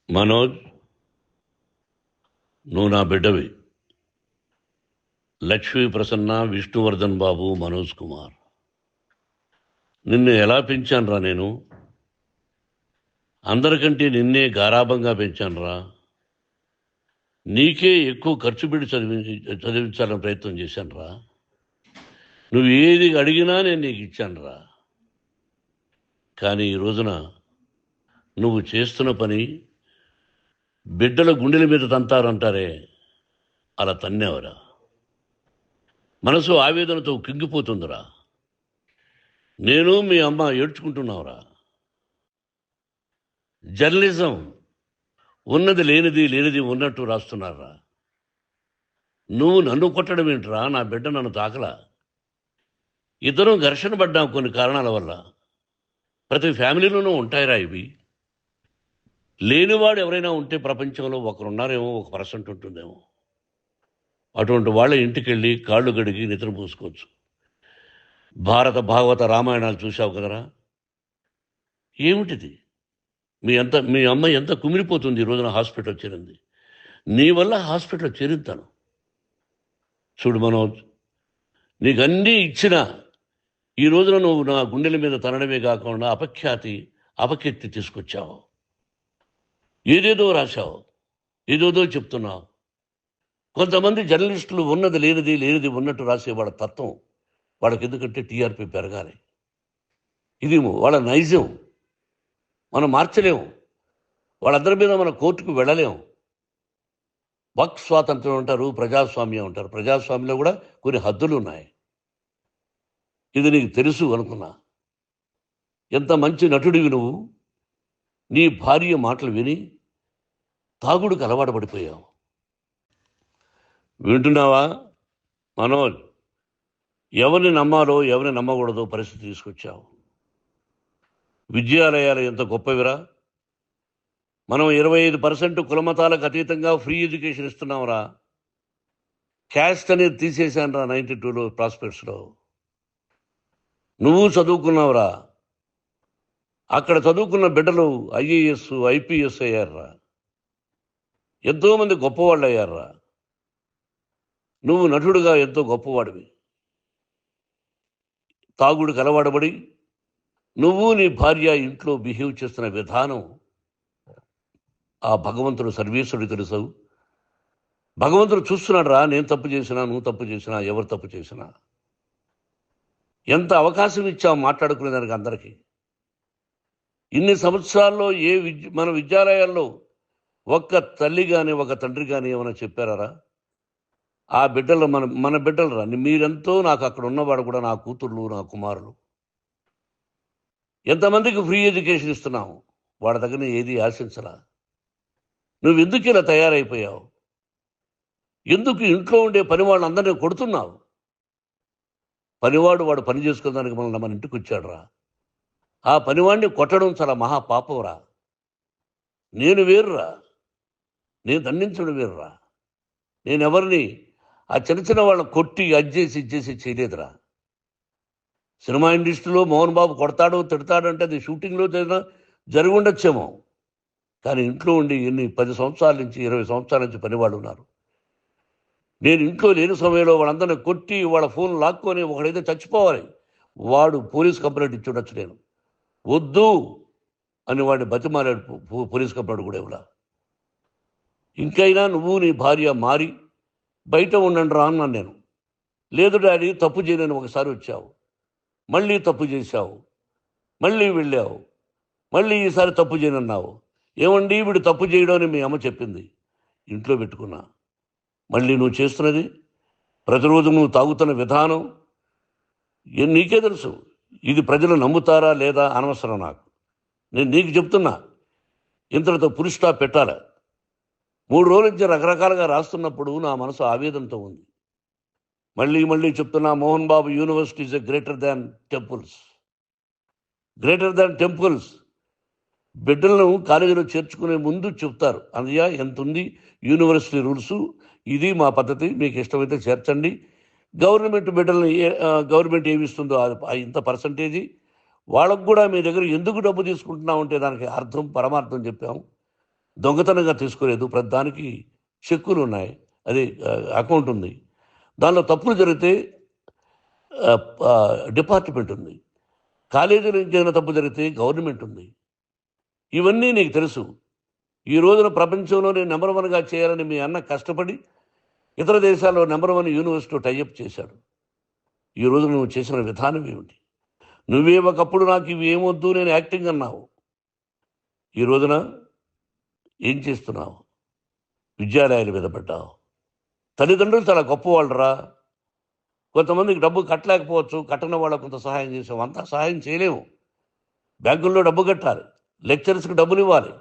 మనోజ్, నువ్వు నా బిడ్డవి. లక్ష్మీ ప్రసన్న, విష్ణువర్ధన్ బాబు, మనోజ్ కుమార్. నిన్ను ఎలా పెంచానురా నేను? అందరికంటే నిన్నే గారాభంగా పెంచానురా. నీకే ఎక్కువ ఖర్చు పెట్టి చదివించాలని ప్రయత్నం చేశానురా. నువ్వు ఏది అడిగినా నేను నీకు ఇచ్చానురా. కానీ ఈ రోజున నువ్వు చేస్తున్న పని బిడ్డల గుండెల మీద తంతారంటారే, అలా తన్నేవరా. మనసు ఆవేదనతో కింగిపోతుందిరా. నేను మీ అమ్మ ఏడ్చుకుంటున్నావురా. జర్నలిజం ఉన్నది లేనిది, లేనిది ఉన్నట్టు రాస్తున్నారా. నువ్వు నన్ను కొట్టడం ఏంట్రా? నా బిడ్డ నన్ను తాకలా. ఇద్దరం ఘర్షణ పడ్డాం కొన్ని కారణాల వల్ల. ప్రతి ఫ్యామిలీలోనూ ఉంటాయిరా ఇవి. లేనివాడు ఎవరైనా ఉంటే ప్రపంచంలో ఒకరున్నారేమో, 1% ఉంటుందేమో. అటువంటి వాళ్ళ ఇంటికి వెళ్ళి కాళ్ళు గడిగి నిద్ర పూసుకోవచ్చు. భారత భాగవత రామాయణాలు చూసావు కదరా. ఏమిటిది? మీ అమ్మ ఎంత కుమిలిపోతుంది ఈ రోజున హాస్పిటల్ చేరింది. నీ వల్ల హాస్పిటల్ చేరుతాను. చూడు మనోజ్, నీకు అన్నీ ఇచ్చినా ఈ రోజున నువ్వు నా గుండెల మీద తనడమే కాకుండా అపకీర్తి తీసుకొచ్చావు. ఏదేదో రాశావు, ఏదేదో చెప్తున్నావు. కొంతమంది జర్నలిస్టులు ఉన్నది లేనిది, లేనిది ఉన్నట్టు రాసే వాళ్ళ తత్వం వాళ్ళకి ఎందుకంటే టీఆర్పీ పెరగాలి. ఇది వాళ్ళ నైజం. మనం మార్చలేము. వాళ్ళందరి మీద మన కోర్టుకు వెళ్ళలేము. వాక్ స్వాతంత్రం అంటారు, ప్రజాస్వామ్యం అంటారు. ప్రజాస్వామ్యంలో కూడా కొన్ని హద్దులు ఉన్నాయి. ఇది నీకు తెలుసు అనుకున్నా. ఎంత మంచి నటుడివి నువ్వు. నీ భార్య మాటలు విని తాగుడుకు అలవాటు పడిపోయావు. వింటున్నావా మనోజ్? ఎవరిని నమ్మాలో ఎవరిని నమ్మకూడదో పరిస్థితి తీసుకొచ్చావు. విద్యాలయాలు ఎంత గొప్పవిరా. మనం 25% కులమతాలకు అతీతంగా ఫ్రీ ఎడ్యుకేషన్ ఇస్తున్నాంరా. క్యాస్ట్ అనేది తీసేశాను రా 92లో ప్రాస్పెక్ట్స్లో. నువ్వు చదువుకున్నావురా. అక్కడ చదువుకున్న బిడ్డలు ఐఏఎస్, ఐపీఎస్ అయ్యారా. ఎంతోమంది గొప్పవాళ్ళు అయ్యారా. నువ్వు నటుడుగా ఎంతో గొప్పవాడివి. తాగుడికి అలవాడబడి నువ్వు నీ భార్య ఇంట్లో బిహేవ్ చేస్తున్న విధానం ఆ భగవంతుడు సర్వేశ్వరుడు తెలుసు. భగవంతుడు చూస్తున్నాడు రా. నేను తప్పు చేసినా, నువ్వు తప్పు చేసినా, ఎవరు తప్పు చేసినా. ఎంత అవకాశం ఇచ్చావు మాట్లాడుకునేదానికి అందరికీ. ఇన్ని సంవత్సరాల్లో మన విద్యాలయాల్లో ఒక్క తల్లి కానీ ఒక తండ్రి కానీ ఏమైనా చెప్పారా? ఆ బిడ్డలు మన బిడ్డలు రా. మీరెంతో నాకు అక్కడ ఉన్నవాడు కూడా నా కూతుర్లు, నా కుమారులు. ఎంతమందికి ఫ్రీ ఎడ్యుకేషన్ ఇస్తున్నావు. వాడి దగ్గర ఏది ఆశించరా. నువ్వు ఎందుకు ఇలా తయారైపోయావు? ఎందుకు ఇంట్లో ఉండే పని వాళ్ళందరినీ కొడుతున్నావు? పనివాడు వాడు పని చేసుకోవడానికి మన ఇంటికి వచ్చాడు రా. ఆ పనివాడిని కొట్టడం చాలా మహాపాపంరా. నేను వేరురా. నేను దండించడం వేరురా. నేను ఎవరిని ఆ చిన్న చిన్న వాళ్ళని కొట్టి ఇచ్చేసి చేయలేదురా. సినిమా ఇండస్ట్రీలో మోహన్ బాబు కొడతాడు, తిడతాడు అంటే అది షూటింగ్లో జరిగి ఉండొచ్చేమో. కానీ ఇంట్లో ఉండి 10 సంవత్సరాల నుంచి 20 సంవత్సరాల నుంచి పనివాళ్ళు ఉన్నారు. నేను ఇంట్లో లేని సమయంలో వాళ్ళందరినీ కొట్టి వాళ్ళ ఫోన్ లాక్కొని ఒకడైతే చచ్చిపోవాలి. వాడు పోలీస్ కంప్లైంట్ ఇచ్చి ఉండొచ్చు. నేను వద్దు అని వాడిని బతిమాలాడు. పోలీస్ కంప్లైంట్ కూడా ఇవ్వలా. ఇంకైనా నువ్వు నీ భార్య మారి బయట ఉండండి రా అన్నాను నేను. లేదు డాడీ, తప్పు చేయలేని ఒకసారి వచ్చావు, మళ్ళీ తప్పు చేశావు, మళ్ళీ వెళ్ళావు, మళ్ళీ ఈసారి తప్పు చేయనన్నావు. ఏమండి వీడు తప్పు చేయడం అని మీ అమ్మ చెప్పింది. ఇంట్లో పెట్టుకున్నా. మళ్ళీ నువ్వు చేస్తున్నది, ప్రతిరోజు నువ్వు తాగుతున్న విధానం నీకే తెలుసు. ఇది ప్రజలు నమ్ముతారా లేదా అనవసరం నాకు. నేను నీకు చెప్తున్నా, ఇంతటితో ఫుల్ స్టాప్ పెట్టాలి. 3 రోజుల నుంచి రకరకాలుగా రాస్తున్నప్పుడు నా మనసు ఆవేదనతో ఉంది. మళ్ళీ చెప్తున్నా, Mohan Babu university is greater than temples. Greater than temples. బిడ్డలను కాలేజీలో చేర్చుకునే ముందు చెప్తారు, అన్నయ్య ఎంత ఉంది యూనివర్సిటీ రూల్స్, ఇది మా పద్ధతి, మీకు ఇష్టమైతే చేర్చండి. గవర్నమెంట్ బిడ్డలను గవర్నమెంట్ ఏమిస్తుందో ఇంత పర్సంటేజీ వాళ్ళకు కూడా మీ దగ్గర ఎందుకు డబ్బు తీసుకుంటున్నాం అంటే దానికి అర్థం పరమార్థం చెప్పాము. దొంగతనంగా తీసుకోలేదు, ప్రతిదానికి చెక్కులు ఉన్నాయి, అది అకౌంట్ ఉంది. దానిలో తప్పులు జరిగితే డిపార్ట్మెంట్ ఉంది. కాలేజీలో ఇంకేదైనా తప్పు జరిగితే గవర్నమెంట్ ఉంది. ఇవన్నీ నీకు తెలుసు. ఈ రోజున ప్రపంచంలోనే నెంబర్ 1గా చేయాలని మీ అన్న కష్టపడి ఇతర దేశాల్లో నెంబర్ 1 యూనివర్సిటీ టైఅప్ చేశాడు. ఈ రోజు నువ్వు చేసిన విధానం ఏమిటి? నువ్వే ఒకప్పుడు నాకు ఇవి ఏమొద్దు, నేను యాక్టింగ్ అన్నావు. ఈ రోజున ఏం చేస్తున్నావు? విద్యాలయాల మీద పడ్డావు. తల్లిదండ్రులు చాలా గొప్పవాళ్ళరా. కొంతమందికి డబ్బు కట్టలేకపోవచ్చు, కట్టని వాళ్ళకు కొంత సహాయం చేసాం. అంతా సహాయం చేయలేము. బ్యాంకుల్లో డబ్బు కట్టాలి, లెక్చరర్స్కి డబ్బులు ఇవ్వాలి,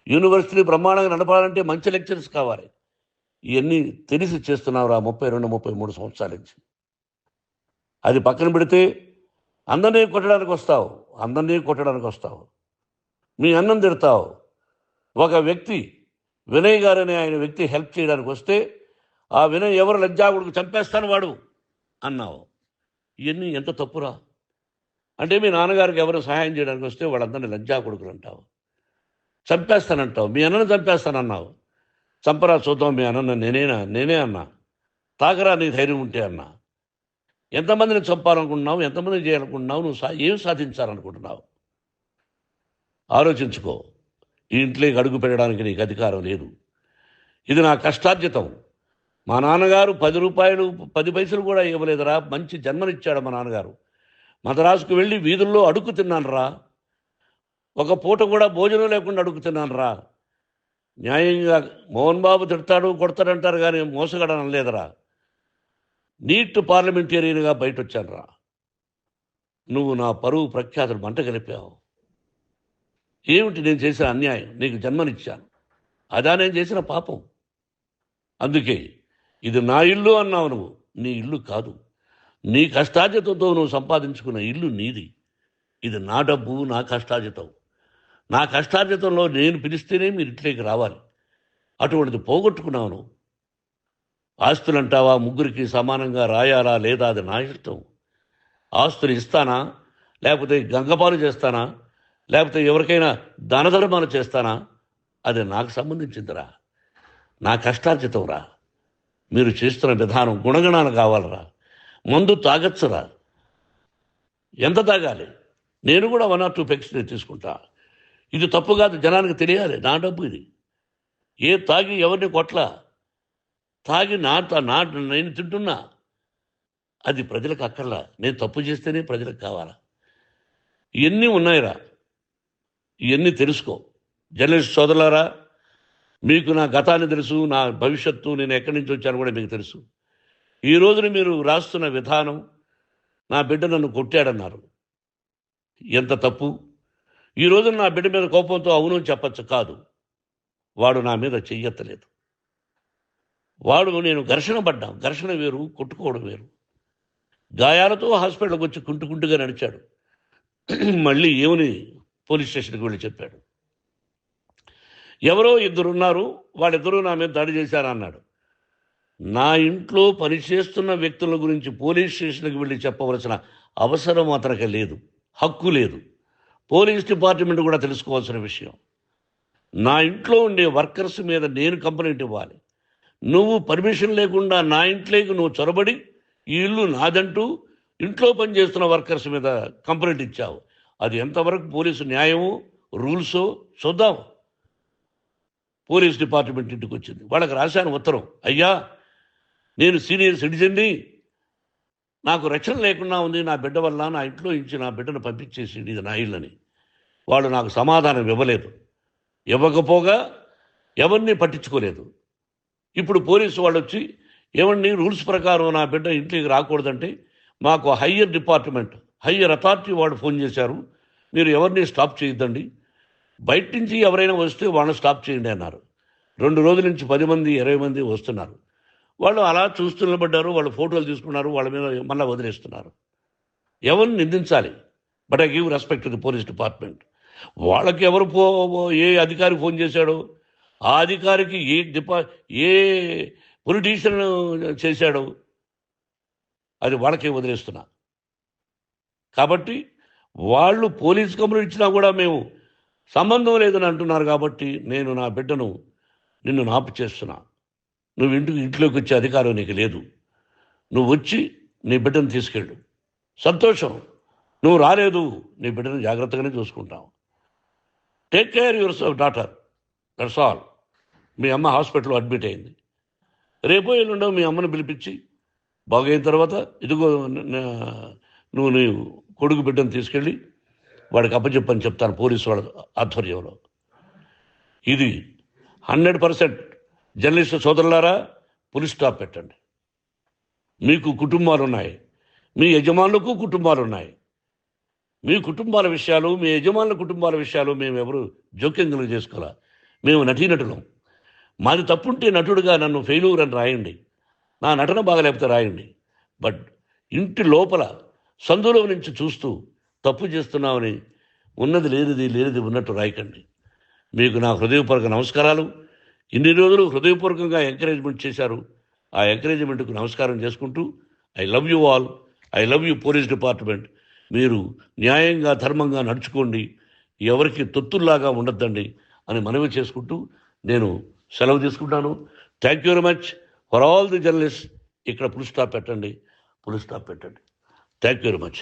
యూనివర్సిటీ బ్రహ్మాండంగా నడపాలంటే మంచి లెక్చరర్స్ కావాలి. ఇవన్నీ తెలిసి చేస్తున్నావురా 32, 33 సంవత్సరాల నుంచి. అది పక్కన పెడితే అందరినీ కొట్టడానికి వస్తావు. మీ అన్నం తిడతావు. ఒక వ్యక్తి వినయ్ గారనే ఆయన వ్యక్తి హెల్ప్ చేయడానికి వస్తే ఆ వినయ్ ఎవరు లజ్జాగుడికి చంపేస్తాను వాడు అన్నావు. ఇవన్నీ ఎంత తప్పురా? అంటే మీ నాన్నగారికి ఎవరు సహాయం చేయడానికి వస్తే వాళ్ళందరినీ లజ్జా కొడుకులు అంటావు, చంపేస్తానంటావు. మీ అన్నను చంపేస్తానన్నావు. చంపరా చూద్దాం మీ అన్న. నేనే అన్నా. తాకరా నీ ధైర్యం ఉంటే అన్నా. ఎంతమందిని చంపాలనుకుంటున్నావు? ఎంతమందిని చేయాలనుకుంటున్నావు? నువ్వు ఏం సాధించాలనుకుంటున్నావు? ఆలోచించుకో. ఈ ఇంట్లోకి అడుగు పెట్టడానికి నీకు అధికారం లేదు. ఇది నా కష్టార్జితం. మా నాన్నగారు 10 రూపాయలు 10 పైసలు కూడా ఇవ్వలేదురా. మంచి జన్మనిచ్చాడు మా నాన్నగారు. మద్రాసుకు వెళ్ళి వీధుల్లో అడుగు తిన్నాను రా. ఒక పూట కూడా భోజనం లేకుండా అడుగు తిన్నాను రా. న్యాయంగా మోహన్ బాబు తిడతాడు, కొడతాడంటారు, కానీ మోసగడనం లేదురా. నీట్ పార్లమెంటేరియన్గా బయట వచ్చాను రా. నువ్వు నా పరువు ప్రఖ్యాతులు మంట కలిపావు. ఏమిటి నేను చేసిన అన్యాయం? నీకు జన్మనిచ్చాను, అదా నేను చేసిన పాపం. అందుకే ఇది నా ఇల్లు అన్నావు. నువ్వు నీ ఇల్లు కాదు. నీ కష్టార్జితంతో నువ్వు సంపాదించుకున్న ఇల్లు నీది. ఇది నా డబ్బు, నా కష్టార్జితం. నా కష్టార్జితంలో నేను పిలిస్తేనే మీరు ఇంట్లోకి రావాలి. అటువంటిది పోగొట్టుకున్నావు నువ్వు. ఆస్తులు అంటావా? ముగ్గురికి సమానంగా రాయాలా లేదా అది నా ఇష్టం. ఆస్తులు ఇస్తానా, లేకపోతే గంగపాలు చేస్తానా, లేకపోతే ఎవరికైనా దానధర్మాలు చేస్తానా, అది నాకు సంబంధించిందిరా. నా కష్టార్జితం రా. మీరు చేస్తున్న విధానం గుణగణాలు కావాలరా. మందు తాగచ్చురా. ఎంత తాగాలి? నేను కూడా 1 or 2 పెగ్స్ తీసుకుంటా. ఇది తప్పు కాదు, జనానికి తెలియాలి. నా డబ్బు ఇది. తాగి ఎవరిని కొట్లా, తాగి నేను తింటున్నా. అది ప్రజలకు అక్కర్లా. నేను తప్పు చేస్తేనే ప్రజలకు కావాలా. ఇవన్నీ ఉన్నాయిరా. ఇవన్నీ తెలుసుకో. జర్నలిస్ట్ సోదరులారా, మీకు నా గతాన్ని తెలుసు, నా భవిష్యత్తు, నేను ఎక్కడి నుంచి వచ్చాను కూడా మీకు తెలుసు. ఈ రోజున మీరు రాస్తున్న విధానం, నా బిడ్డ నన్ను కొట్టాడన్నారు. ఎంత తప్పు! ఈ రోజున నా బిడ్డ మీద కోపంతో అవును చెప్పచ్చు. కాదు, వాడు నా మీద చెయ్యెత్తలేదు. నేను ఘర్షణ పడ్డాం. ఘర్షణ వేరు, కొట్టుకోవడం వేరు. గాయాలతో హాస్పిటల్కి వచ్చి కుంటుకుంటుగా నడిచాడు. మళ్ళీ ఏమని పోలీస్ స్టేషన్కి వెళ్ళి చెప్పాడు. ఎవరో 2 ఉన్నారు, వాళ్ళిద్దరూ నా మీద దాడి చేశారన్నాడు. నా ఇంట్లో పనిచేస్తున్న వ్యక్తుల గురించి పోలీస్ స్టేషన్కి వెళ్ళి చెప్పవలసిన అవసరం అతనికి లేదు, హక్కు లేదు. పోలీస్ డిపార్ట్మెంట్ కూడా తెలుసుకోవాల్సిన విషయం. నా ఇంట్లో ఉండే వర్కర్స్ మీద నేను కంప్లైంట్ ఇవ్వాలి. నువ్వు పర్మిషన్ లేకుండా నా ఇంట్లోకి నువ్వు చొరబడి ఈ ఇల్లు నాదంటూ ఇంట్లో పనిచేస్తున్న వర్కర్స్ మీద కంప్లైంట్ ఇచ్చావు. అది ఎంతవరకు పోలీసు న్యాయమో రూల్సో చూద్దాం. పోలీస్ డిపార్ట్మెంట్ ఇంటికి వచ్చింది. వాళ్ళకి రాశాను ఉత్తరం, అయ్యా నేను సీనియర్ సిటిజన్ని, నాకు రక్షణ లేకుండా ఉంది, నా బిడ్డ వల్ల నా ఇంట్లో నుంచి నా బిడ్డను పంపించేసి ఇది నా ఇల్లని. వాళ్ళు నాకు సమాధానం ఇవ్వలేదు. ఇవ్వకపోగా ఎవరిని పట్టించుకోలేదు. ఇప్పుడు పోలీసు వాళ్ళు వచ్చి ఏమండి రూల్స్ ప్రకారం నా బిడ్డ ఇంటికి రాకూడదంటే మాకు హయ్యర్ అథారిటీ వాళ్ళు ఫోన్ చేశారు, మీరు ఎవరిని స్టాప్ చేయొద్దండి, బయట నుంచి ఎవరైనా వస్తే వాళ్ళని స్టాప్ చేయండి అన్నారు. 2 రోజుల నుంచి 10 మంది 20 మంది వస్తున్నారు. వాళ్ళు అలా చూస్తూ నిలబడ్డారు. వాళ్ళు ఫోటోలు తీసుకున్నారు, వాళ్ళ మీద మళ్ళీ వదిలేస్తున్నారు. ఎవరిని నిందించాలి? But I give respect to the police department. వాళ్ళకి ఎవరు ఏ అధికారి ఫోన్ చేశాడో, ఆ అధికారికి ఏ పొలిటీషియన్ చేశాడో అది వాళ్ళకే వదిలేస్తున్నా. కాబట్టి వాళ్ళు పోలీస్ కంప్లైంట్ ఇచ్చినా కూడా మేము సంబంధం లేదని అంటున్నారు కాబట్టి నేను నా బిడ్డను నిన్ను నాపు చేస్తున్నా. నువ్వు ఇంట్లోకి వచ్చే అధికారం నీకు లేదు. నువ్వు వచ్చి నీ బిడ్డను తీసుకెళ్ళు. సంతోషం. నువ్వు రాలేదు, నీ బిడ్డను జాగ్రత్తగానే చూసుకుంటావు. Take care your daughter, that's all. మీ అమ్మ హాస్పిటల్లో అడ్మిట్ అయింది. రేపో ఎల్లుండో మీ అమ్మను పిలిపించి బాగైన తర్వాత ఇదిగో నువ్వు నీ కొడుకు బిడ్డను తీసుకెళ్ళి వాడికి అప్పచెప్పని చెప్తాను పోలీసు వాళ్ళ ఆధ్వర్యంలో. ఇది 100% జర్నలిస్టు సోదరులారా, పులి స్టాప్ పెట్టండి. మీకు కుటుంబాలు ఉన్నాయి, మీ యజమానులకు కుటుంబాలు ఉన్నాయి. మీ కుటుంబాల విషయాలు, మీ యజమానుల కుటుంబాల విషయాలు మేము ఎవరు జోక్యం కలుగు చేసుకోవాలా. మేము నటీనటులం. మాది తప్పుంటే నటుడుగా నన్ను ఫెయిల్యూర్ అని రాయండి, నా నటన బాగలేకపోతే రాయండి. బట్ ఇంటి లోపల సందులో నుంచి చూస్తూ తప్పు చేస్తున్నామని ఉన్నది లేనిది ఉన్నట్టు రాయకండి. మీకు నా హృదయపూర్వక నమస్కారాలు. ఇన్ని రోజులు హృదయపూర్వకంగా ఎంకరేజ్మెంట్ చేశారు. ఆ ఎంకరేజ్మెంట్కు నమస్కారం చేసుకుంటూ I love you all. I love you police department. మీరు న్యాయంగా ధర్మంగా నడుచుకోండి, ఎవరికి తొత్తుల్లాగా ఉండొద్దండి అని మనవి చేసుకుంటూ నేను సెలవు తీసుకుంటాను. Thank you very much for all the journalist. ఇక్కడ పులి స్టాప్ పెట్టండి. Thank you very much.